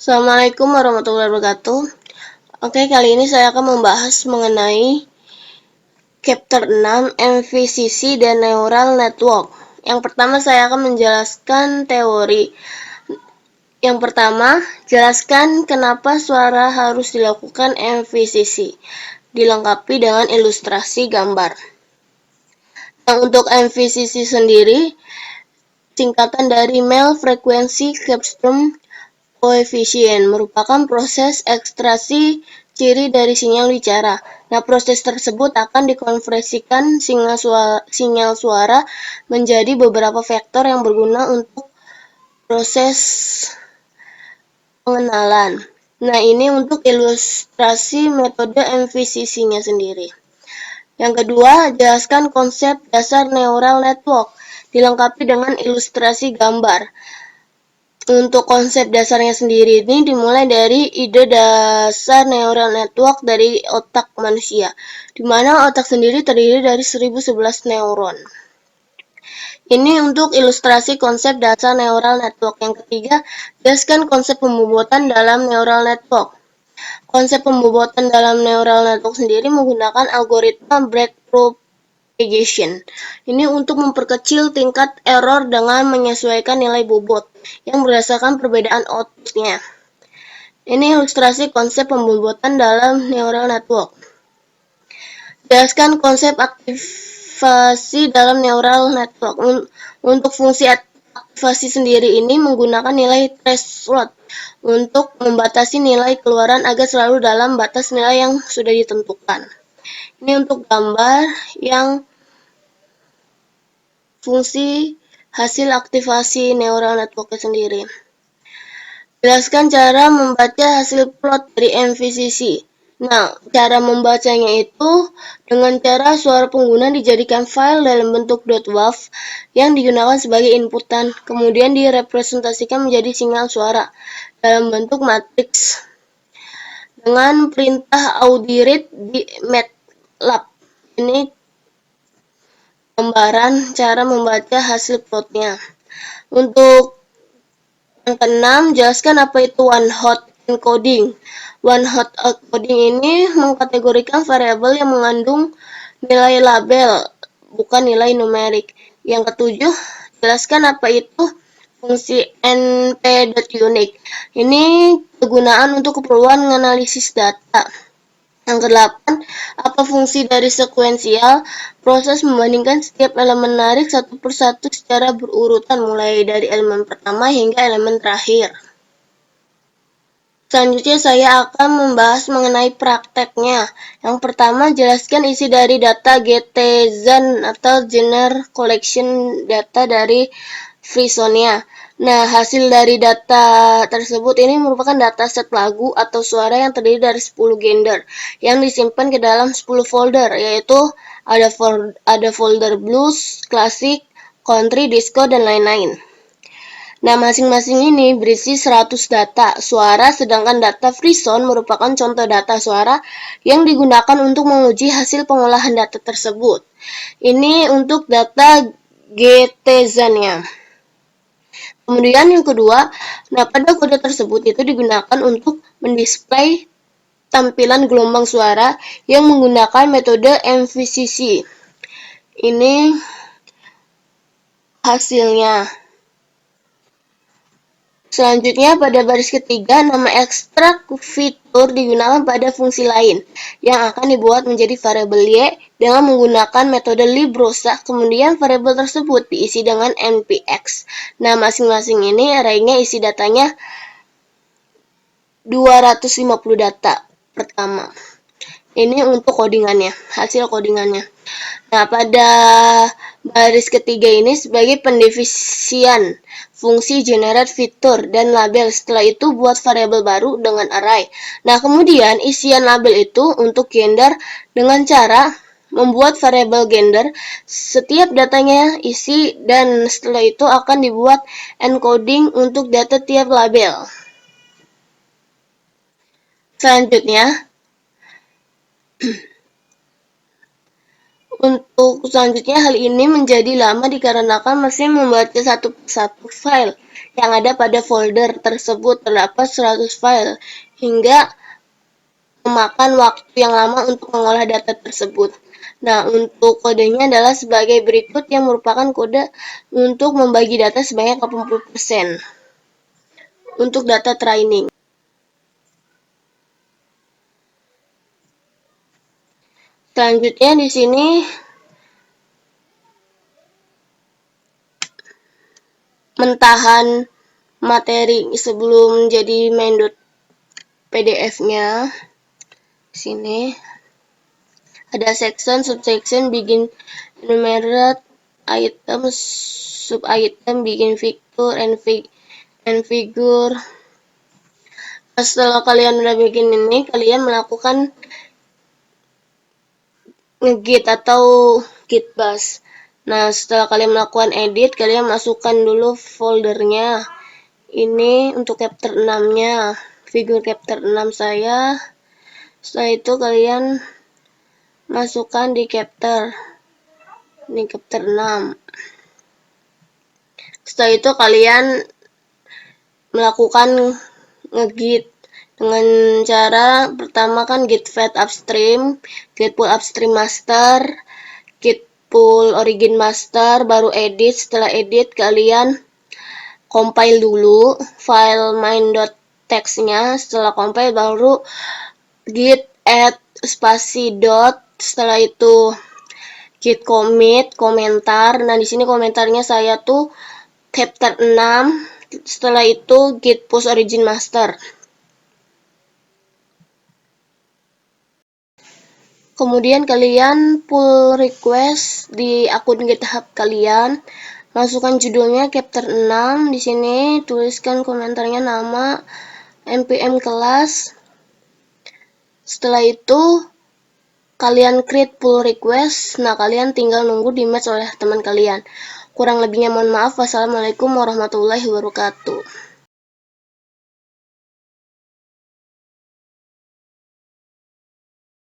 Assalamualaikum warahmatullahi wabarakatuh. Oke, kali ini saya akan membahas mengenai chapter 6 MVCC dan Neural Network. Yang pertama saya akan menjelaskan teori. Yang pertama, jelaskan kenapa suara harus dilakukan MVCC. Dilengkapi dengan ilustrasi gambar. Yang untuk MVCC sendiri, singkatan dari Male Frequency Spectrum Coefficient, merupakan proses ekstraksi ciri dari sinyal bicara. Nah, proses tersebut akan dikonversikan sinyal suara menjadi beberapa vektor yang berguna untuk proses pengenalan. Nah, ini untuk ilustrasi metode MVCC-nya sendiri. Yang kedua, jelaskan konsep dasar neural network, dilengkapi dengan ilustrasi gambar. Untuk konsep dasarnya sendiri ini dimulai dari ide dasar neural network dari otak manusia, di mana otak sendiri terdiri dari 1011 neuron. Ini untuk ilustrasi konsep dasar neural network. Yang ketiga, jelaskan konsep pembobotan dalam neural network. Konsep pembobotan dalam neural network sendiri menggunakan algoritma breadth propagation. Ini untuk memperkecil tingkat error dengan menyesuaikan nilai bobot yang berdasarkan perbedaan outputnya. Ini ilustrasi konsep pembobotan dalam neural network. Jelaskan konsep aktivasi dalam neural network. Untuk fungsi aktivasi sendiri ini menggunakan nilai threshold untuk membatasi nilai keluaran agar selalu dalam batas nilai yang sudah ditentukan. Ini untuk gambar yang fungsi hasil aktivasi neural network sendiri. Jelaskan cara membaca hasil plot dari MVCC. Nah, cara membacanya itu dengan cara suara pengguna dijadikan file dalam bentuk .wav yang digunakan sebagai inputan, kemudian direpresentasikan menjadi sinyal suara dalam bentuk matriks dengan perintah audioread di MATLAB. Ini gambaran cara membaca hasil plotnya. Untuk yang keenam, jelaskan apa itu one-hot encoding. One-hot encoding ini mengkategorikan variabel yang mengandung nilai label, bukan nilai numerik. Yang ketujuh, jelaskan apa itu fungsi np.unique. Ini kegunaan untuk keperluan menganalisis data. Yang kedelapan, apa fungsi dari sekuensial? Proses membandingkan setiap elemen narik satu persatu secara berurutan mulai dari elemen pertama hingga elemen terakhir. Selanjutnya saya akan membahas mengenai prakteknya. Yang pertama, jelaskan isi dari data GTZen atau General Collection Data dari Frisonia. Nah, hasil dari data tersebut ini merupakan dataset lagu atau suara yang terdiri dari 10 gender yang disimpan ke dalam 10 folder, yaitu ada folder blues, klasik, country, disco, dan lain-lain. Nah, masing-masing ini berisi 100 data suara, sedangkan data Frison merupakan contoh data suara yang digunakan untuk menguji hasil pengolahan data tersebut. Ini untuk data GTZen-nya. Kemudian yang kedua, nah pada kode tersebut itu digunakan untuk mendisplay tampilan gelombang suara yang menggunakan metode MVCC. Ini hasilnya. Selanjutnya, pada baris ketiga, nama ekstrak fitur digunakan pada fungsi lain yang akan dibuat menjadi variabel Y dengan menggunakan metode librosa. Kemudian variabel tersebut diisi dengan npx. Nah, masing-masing ini arraynya isi datanya 250 data pertama. Ini untuk codingannya, hasil codingannya. Nah, pada baris ketiga ini sebagai pendefisian fungsi generate fitur dan label. Setelah itu buat variabel baru dengan array. Nah, kemudian isian label itu untuk gender dengan cara membuat variabel gender. Setiap datanya isi dan setelah itu akan dibuat encoding untuk data tiap label. Selanjutnya, Untuk selanjutnya, hal ini menjadi lama dikarenakan mesin membaca satu persatu file yang ada pada folder tersebut. Terdapat 100 file, hingga memakan waktu yang lama untuk mengolah data tersebut. Nah, untuk kodenya adalah sebagai berikut, yang merupakan kode untuk membagi data sebanyak 80% untuk data training. Selanjutnya di sini mentahan materi sebelum jadi main.pdf-nya. Sini ada section, subsection, begin enumerate, item, sub-item, begin figure, and figure. Setelah kalian udah bikin ini, kalian melakukan ngegit atau git bash. Nah, setelah kalian melakukan edit, kalian masukkan dulu foldernya. Ini untuk chapter 6-nya, figur chapter 6 saya. Setelah itu kalian masukkan di chapter. Ini chapter 6. Setelah itu kalian melakukan ngegit dengan cara pertama kan git fetch upstream, git pull upstream master, git pull origin master, baru edit. Setelah edit kalian compile dulu file main.txt-nya. Setelah compile baru git add spasi dot. Setelah itu git commit komentar. Nah, di sini komentarnya saya tuh chapter 6. Setelah itu git push origin master. Kemudian kalian pull request di akun GitHub kalian. Masukkan judulnya chapter 6. Di sini tuliskan komentarnya nama, npm kelas. Setelah itu kalian create pull request. Nah, kalian tinggal nunggu di match oleh teman kalian. Kurang lebihnya mohon maaf. Wassalamualaikum warahmatullahi wabarakatuh.